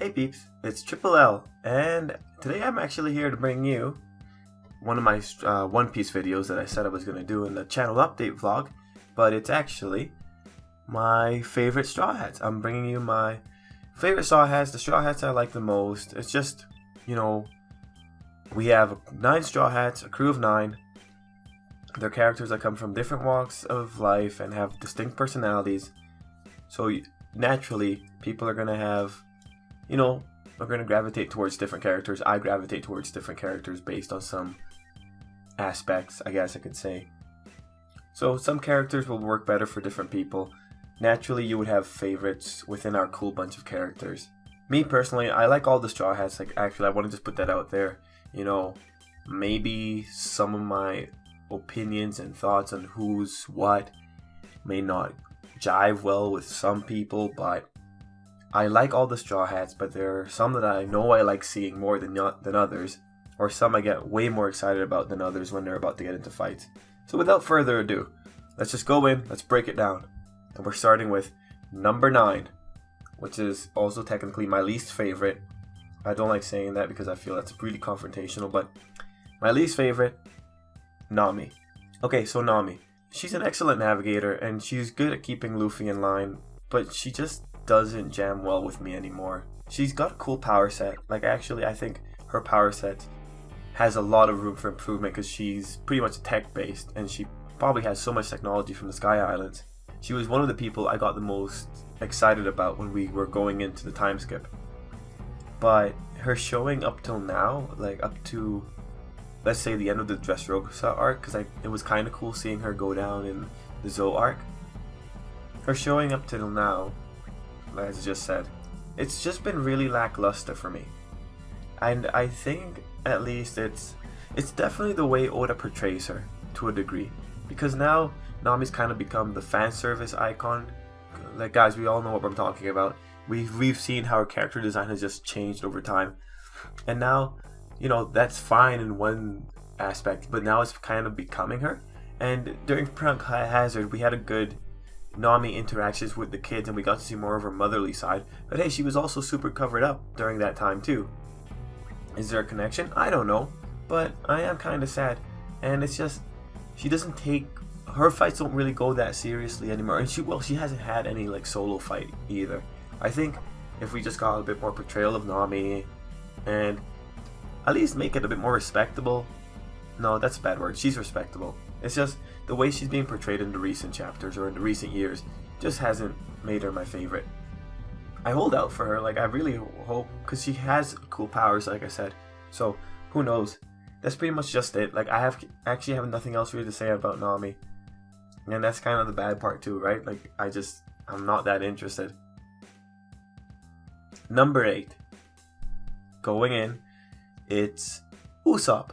Hey peeps, it's Tripl-L, and today I'm actually here to bring you one of my One Piece videos that I said I was going to do in the channel update vlog, but it's actually my favorite Straw Hats. I'm bringing you my favorite Straw Hats, the Straw Hats I like the most. It's just, we have 9 Straw Hats, a crew of 9. They're characters that come from different walks of life and have distinct personalities. So naturally, people are going to have, are going to gravitate towards different characters. I gravitate towards different characters based on some aspects, I guess I could say. So some characters will work better for different people. Naturally, you would have favorites within our cool bunch of characters. Me personally, I like all the Straw Hats. Actually, I want to just put that out there. Maybe some of my opinions and thoughts on who's what may not jive well with some people, but I like all the Straw Hats, but there are some that I know I like seeing more than others, or some I get way more excited about than others when they're about to get into fights. So without further ado, let's just go in, let's break it down. And we're starting with number 9, which is also technically my least favorite. I don't like saying that because I feel that's really confrontational, but my least favorite, Nami. Okay, so Nami. She's an excellent navigator and she's good at keeping Luffy in line, but she just doesn't jam well with me anymore. She's got a cool power set. I think her power set has a lot of room for improvement because she's pretty much tech based and she probably has so much technology from the Sky Islands. She was one of the people I got the most excited about when we were going into the time skip. But her showing up till now, up to, let's say, the end of the Dressrosa arc, because it was kind of cool seeing her go down in the Zo arc. Her showing up till now, as I just said, it's just been really lackluster for me. And I think, at least, it's definitely the way Oda portrays her, to a degree. Because now, Nami's kind of become the fan service icon. Guys, we all know what I'm talking about. We've seen how her character design has just changed over time. And now, that's fine in one aspect, but now it's kind of becoming her. And during Punk Hazard, we had a good Nami interactions with the kids and we got to see more of her motherly side. But hey, she was also super covered up during that time too. Is there a connection? I don't know, but I am kind of sad. And it's just, she doesn't take, her fights don't really go that seriously anymore. And she hasn't had any solo fight either. I think if we just got a bit more portrayal of Nami and at least make it a bit more respectable. No, that's a bad word. She's respectable. It's just the way she's being portrayed in the recent chapters or in the recent years just hasn't made her my favorite. I hold out for her. I really hope, because she has cool powers, like I said. So who knows? That's pretty much just it. I actually have nothing else really to say about Nami, and that's kind of the bad part too, right? I'm not that interested. Number 8. Going in, it's Usopp.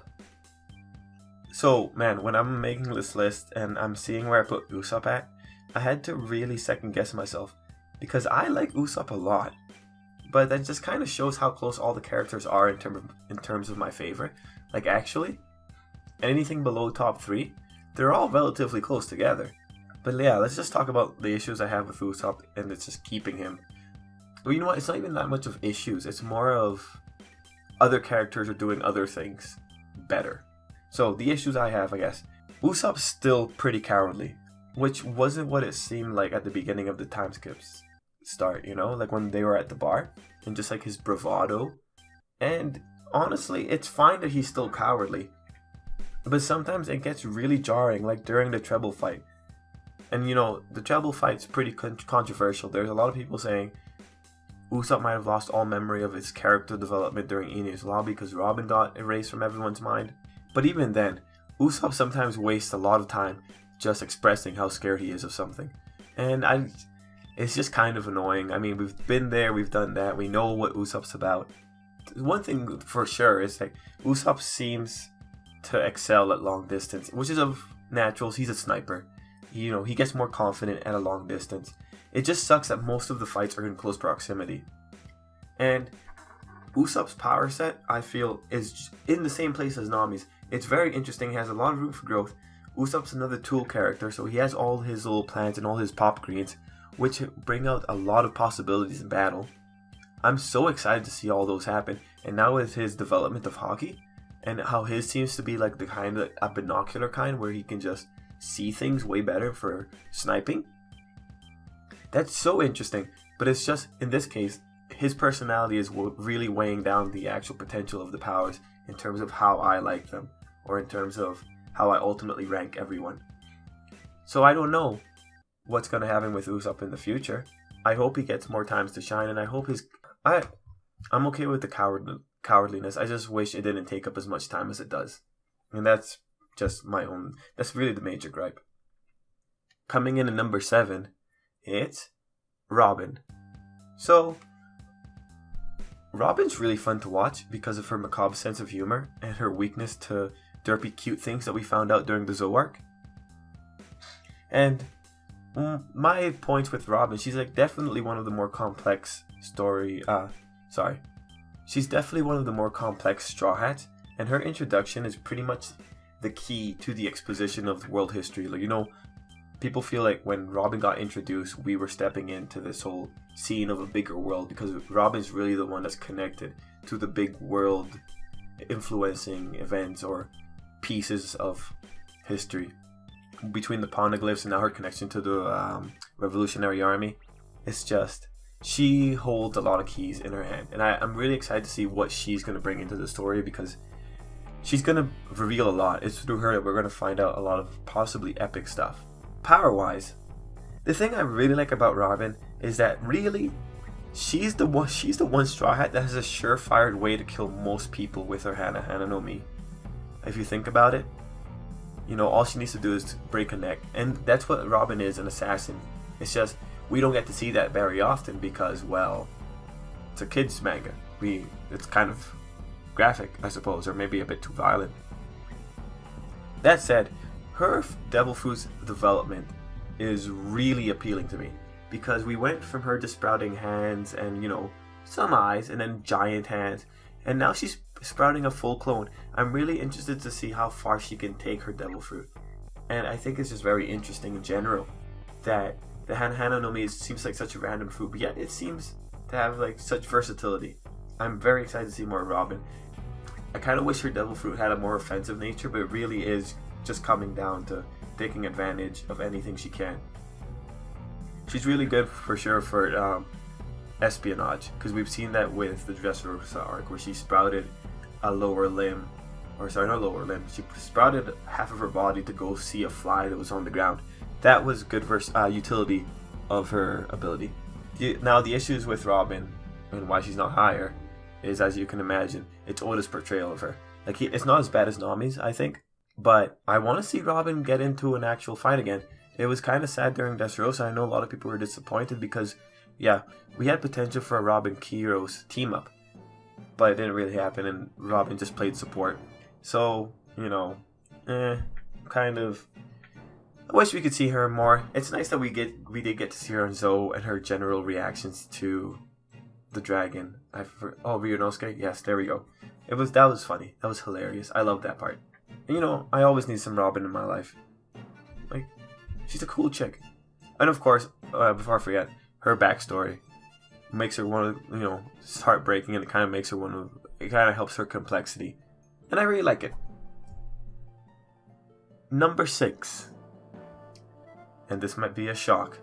So, man, when I'm making this list and I'm seeing where I put Usopp at, I had to really second guess myself. Because I like Usopp a lot. But that just kind of shows how close all the characters are in terms of my favorite. Actually, anything below top 3, they're all relatively close together. But yeah, let's just talk about the issues I have with Usopp, and it's just keeping him. Well, you know what? It's not even that much of issues. It's more of other characters are doing other things better. So the issues I have, I guess, Usopp's still pretty cowardly, which wasn't what it seemed like at the beginning of the time skips start, when they were at the bar, and just his bravado. And honestly, it's fine that he's still cowardly, but sometimes it gets really jarring, during the treble fight. And the treble fight's pretty controversial. There's a lot of people saying Usopp might have lost all memory of his character development during Enies Lobby because Robin got erased from everyone's mind. But even then, Usopp sometimes wastes a lot of time just expressing how scared he is of something. And it's just kind of annoying. I mean, we've been there, we've done that, we know what Usopp's about. One thing for sure is Usopp seems to excel at long distance, which is of naturals. He's a sniper. He gets more confident at a long distance. It just sucks that most of the fights are in close proximity. And Usopp's power set, I feel, is in the same place as Nami's. It's very interesting. He has a lot of room for growth. Usopp's another tool character, so he has all his little plans and all his pop greens, which bring out a lot of possibilities in battle. I'm so excited to see all those happen. And now with his development of hockey, and how his seems to be like the kind of a binocular kind where he can just see things way better for sniping. That's so interesting. But it's just, in this case, his personality is really weighing down the actual potential of the powers in terms of how I like them, or in terms of how I ultimately rank everyone. So I don't know what's going to happen with Usopp in the future. I hope he gets more times to shine, and I hope I'm okay with the cowardliness. I just wish it didn't take up as much time as it does. And that's just my own, that's really the major gripe. Coming in at number 7, it's Robin. So, Robin's really fun to watch because of her macabre sense of humor and her weakness to derpy cute things that we found out during the Zorro arc. And my points with Robin, she's like definitely one of the more complex she's definitely one of the more complex Straw Hats, and her introduction is pretty much the key to the exposition of world history. Like, you know, people feel like when Robin got introduced, we were stepping into this whole scene of a bigger world, because Robin's really the one that's connected to the big world influencing events or pieces of history. Between the poneglyphs and now her connection to the Revolutionary Army, it's just, she holds a lot of keys in her hand, and I'm really excited to see what she's going to bring into the story, because she's going to reveal a lot. It's through her that we're going to find out a lot of possibly epic stuff. Power-wise, the thing I really like about Robin is that really, she's the one Straw Hat that has a surefire way to kill most people with her Hana no Mi. If you think about it, you know, all she needs to do is break a neck, and that's what Robin is, an assassin. It's just, we don't get to see that very often because, well, it's a kid's manga. It's kind of graphic, I suppose, or maybe a bit too violent. That said, her Devil Fruit's development is really appealing to me, because we went from her just sprouting hands and, you know, some eyes, and then giant hands, and now she's sprouting a full clone. I'm really interested to see how far she can take her Devil Fruit, and I think it's just very interesting in general that the Hana no Mi seems like such a random fruit, but yet it seems to have like such versatility. I'm very excited to see more of Robin. I kind of wish her Devil Fruit had a more offensive nature, but it really is just coming down to taking advantage of anything she can. She's really good for sure for espionage, because we've seen that with the Dressrosa arc where she sprouted a lower limb, or sorry, not lower limb, she sprouted half of her body to go see a fly that was on the ground. That was good utility of her ability. Now the issues with Robin and why she's not higher is, as you can imagine, it's Oda's portrayal of her. Like, it's not as bad as Nami's, I think, but I want to see Robin get into an actual fight again. It was kind of sad during Dressrosa. I know a lot of people were disappointed because, yeah, we had potential for a Robin Kiros team up, but it didn't really happen, and Robin just played support. So, you know, kind of. I wish we could see her more. It's nice that we did get to see her on Zoe and her general reactions to the dragon. Ryunosuke? Yes, there we go. That was funny. That was hilarious. I love that part. And, you know, I always need some Robin in my life. Like, she's a cool chick. And of course, before I forget, her backstory makes her one of, you know, it's heartbreaking, and it kind of makes her it kind of helps her complexity. And I really like it. Number 6. And this might be a shock.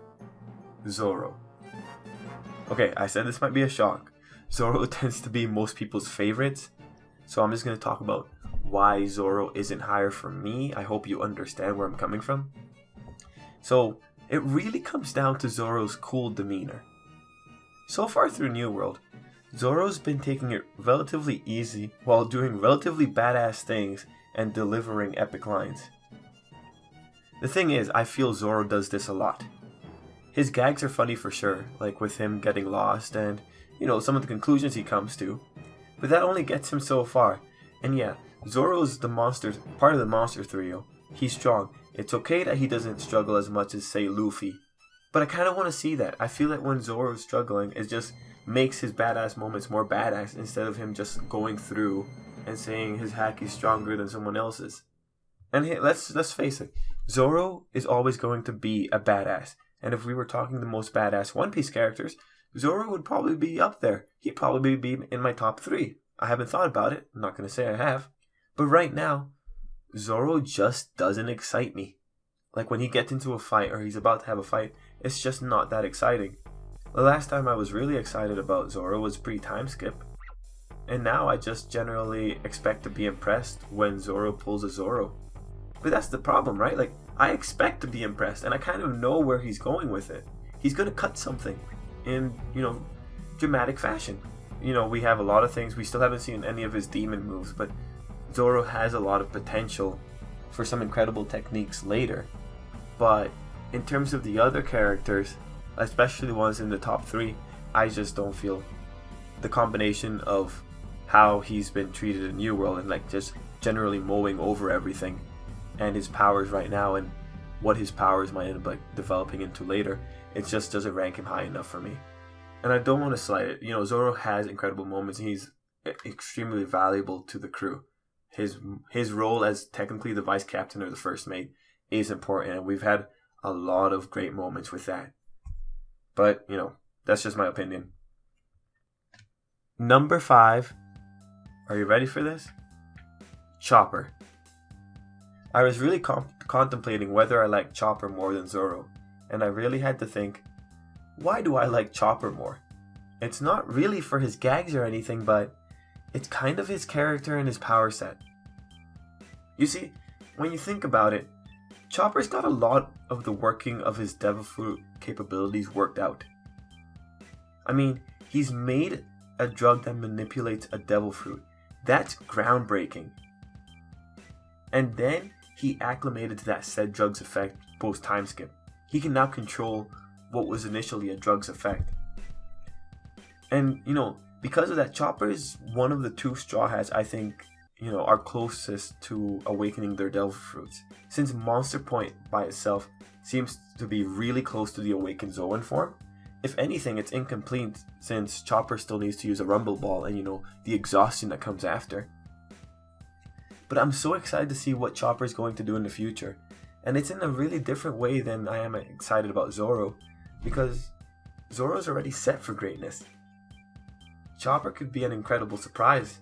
Zorro. Okay, I said this might be a shock. Zorro tends to be most people's favorites, so I'm just going to talk about why Zorro isn't higher for me. I hope you understand where I'm coming from. So, it really comes down to Zorro's cool demeanor. So far through New World, Zorro's been taking it relatively easy while doing relatively badass things and delivering epic lines. The thing is, I feel Zorro does this a lot. His gags are funny for sure, like with him getting lost and, you know, some of the conclusions he comes to, but that only gets him so far. And yeah, Zorro's part of the monster trio. He's strong. It's okay that he doesn't struggle as much as, say, Luffy, but I kind of want to see that. I feel like when Zorro's struggling, it just makes his badass moments more badass instead of him just going through and saying his hack is stronger than someone else's. And hey, let's face it, Zorro is always going to be a badass. And if we were talking the most badass One Piece characters, Zorro would probably be up there. He'd probably be in my top 3. I haven't thought about it. I'm not going to say I have. But right now, Zorro just doesn't excite me. Like when he gets into a fight or he's about to have a fight, it's just not that exciting. The last time I was really excited about Zorro was pre-time skip. And now I just generally expect to be impressed when Zorro pulls a Zorro. But that's the problem, right? Like, I expect to be impressed and I kind of know where he's going with it. He's going to cut something in, dramatic fashion. We have a lot of things. We still haven't seen any of his demon moves, but Zorro has a lot of potential for some incredible techniques later. But in terms of the other characters, especially the ones in the top 3, I just don't feel the combination of how he's been treated in New World and like just generally mowing over everything, and his powers right now and what his powers might end up like developing into later, it just doesn't rank him high enough for me. And I don't want to slight it. Zorro has incredible moments and he's extremely valuable to the crew. His role as technically the vice captain or the first mate is important, and we've had a lot of great moments with that. But, that's just my opinion. Number 5. Are you ready for this? Chopper. I was really contemplating whether I like Chopper more than Zorro, and I really had to think, why do I like Chopper more? It's not really for his gags or anything, but it's kind of his character and his power set. You see, when you think about it, Chopper's got a lot of the working of his devil fruit capabilities worked out. I mean, he's made a drug that manipulates a devil fruit. That's groundbreaking. And then he acclimated to that said drug's effect post time skip. He can now control what was initially a drug's effect. And, because of that, Chopper is one of the 2 Straw Hats I think, are closest to awakening their devil fruits. Since Monster Point by itself seems to be really close to the awakened Zoan form, if anything, it's incomplete since Chopper still needs to use a Rumble Ball and, the exhaustion that comes after. But I'm so excited to see what Chopper's going to do in the future. And it's in a really different way than I am excited about Zorro, because Zorro's already set for greatness. Chopper could be an incredible surprise.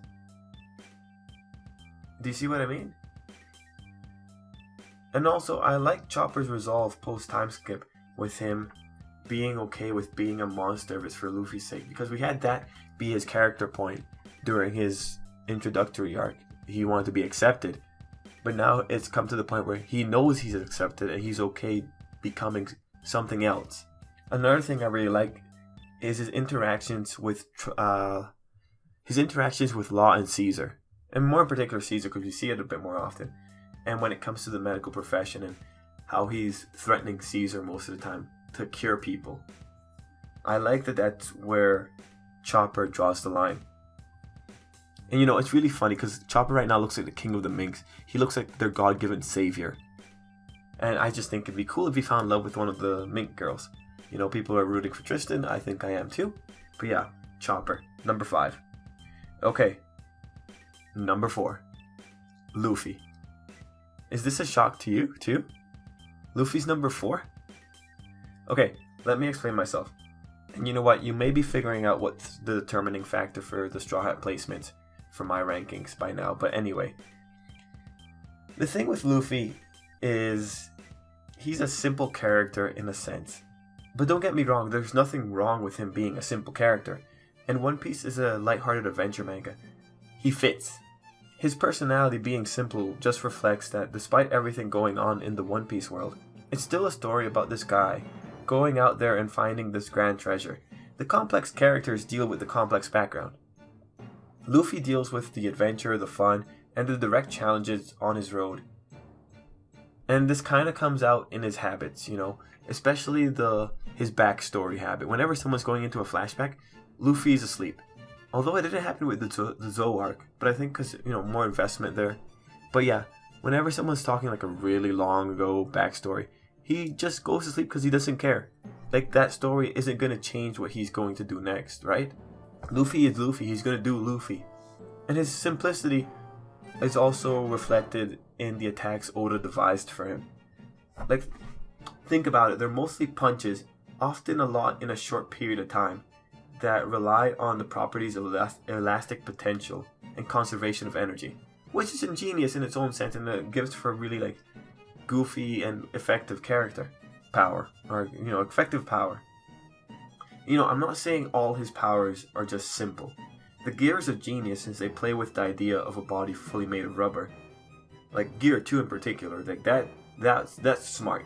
Do you see what I mean? And also, I like Chopper's resolve post time skip with him being okay with being a monster if it's for Luffy's sake, because we had that be his character point during his introductory arc. He wanted to be accepted, but now it's come to the point where he knows he's accepted and he's okay becoming something else. Another thing I really like is his interactions with Law and Caesar, and more in particular Caesar, because we see it a bit more often. And when it comes to the medical profession and how he's threatening Caesar most of the time to cure people, I like that that's where Chopper draws the line. And it's really funny because Chopper right now looks like the king of the minks. He looks like their god-given savior. And I just think it'd be cool if he found love with one of the mink girls. People are rooting for Tristan. I think I am too. But yeah, Chopper, number 5. Okay, number 4. Luffy. Is this a shock to you too? Luffy's number 4? Okay, let me explain myself. And you know what? You may be figuring out what's the determining factor for the Straw Hat placements for my rankings by now. But anyway, the thing with Luffy is he's a simple character in a sense. But don't get me wrong, there's nothing wrong with him being a simple character. And One Piece is a lighthearted adventure manga. He fits. His personality being simple just reflects that despite everything going on in the One Piece world, it's still a story about this guy going out there and finding this grand treasure. The complex characters deal with the complex background. Luffy deals with the adventure, the fun, and the direct challenges on his road. And this kind of comes out in his habits, especially his backstory habit. Whenever someone's going into a flashback, Luffy's asleep. Although it didn't happen with the Zorro arc, but I think because, more investment there. But yeah, whenever someone's talking like a really long ago backstory, he just goes to sleep because he doesn't care. Like, that story isn't going to change what he's going to do next, right? Luffy is Luffy, he's going to do Luffy. And his simplicity is also reflected in the attacks Oda devised for him. Like, think about it, they're mostly punches, often a lot in a short period of time. that rely on the properties of elastic potential and conservation of energy, which is ingenious in its own sense, and it gives for really like goofy and effective character power, or effective power. I'm not saying all his powers are just simple. The gears are genius since they play with the idea of a body fully made of rubber. Like Gear 2 in particular, like that's smart.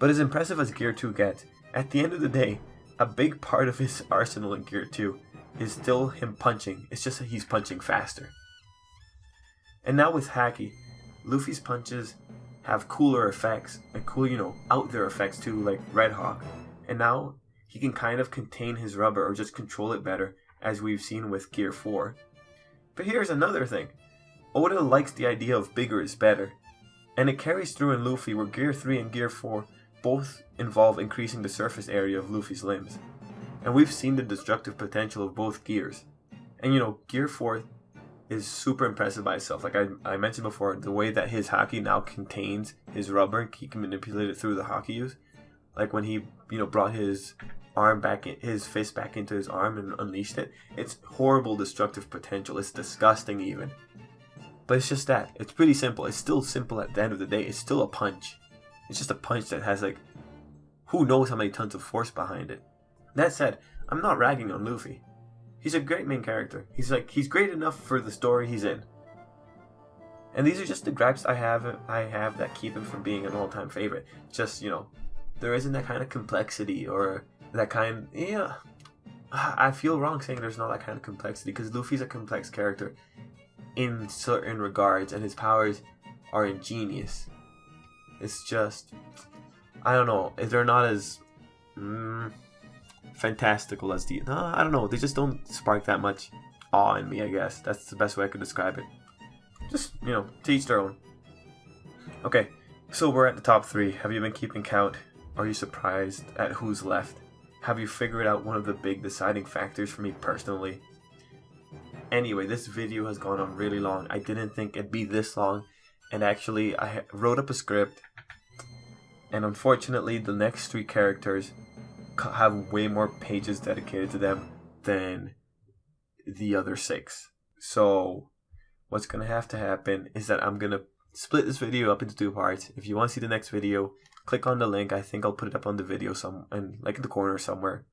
But as impressive as Gear 2 gets, at the end of the day, a big part of his arsenal in Gear 2 is still him punching. It's just that he's punching faster. And now with Haki, Luffy's punches have cooler effects, and cool, out there effects too, like Red Hawk. And now he can kind of contain his rubber or just control it better, as we've seen with Gear 4. But here's another thing. Oda likes the idea of bigger is better. And it carries through in Luffy, where Gear 3 and Gear 4 both involve increasing the surface area of Luffy's limbs. And we've seen the destructive potential of both gears. And Gear 4 is super impressive by itself. Like I mentioned before, the way that his Haki now contains his rubber and he can manipulate it through the Haki use. Like when he, brought his arm back, his fist back into his arm and unleashed it. It's horrible destructive potential. It's disgusting even. But it's just that. It's pretty simple. It's still simple at the end of the day. It's still a punch. It's just a punch that has like, who knows how many tons of force behind it. That said, I'm not ragging on Luffy. He's a great main character. He's great enough for the story he's in. And these are just the gripes I have that keep him from being an all-time favorite. Just, there isn't that kind of complexity or that kind... Yeah, I feel wrong saying there's not that kind of complexity, because Luffy's a complex character in certain regards, and his powers are ingenious. It's just... I don't know. They're not as... fantastical as the... No, I don't know. They just don't spark that much awe in me, I guess. That's the best way I could describe it. Just, to each their own. Okay, so we're at the top 3. Have you been keeping count? Are you surprised at who's left? Have you figured out one of the big deciding factors for me personally? Anyway, this video has gone on really long. I didn't think it'd be this long. And actually, I wrote up a script. And unfortunately, the next 3 characters have way more pages dedicated to them than the other 6. So what's going to have to happen is that I'm going to split this video up into 2 parts. If you want to see the next video, click on the link. I think I'll put it up on the video in the corner somewhere.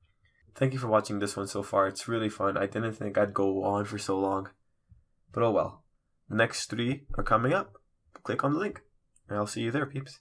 Thank you for watching this one so far. It's really fun. I didn't think I'd go on for so long. But oh well. The next 3 are coming up. Click on the link. And I'll see you there, peeps.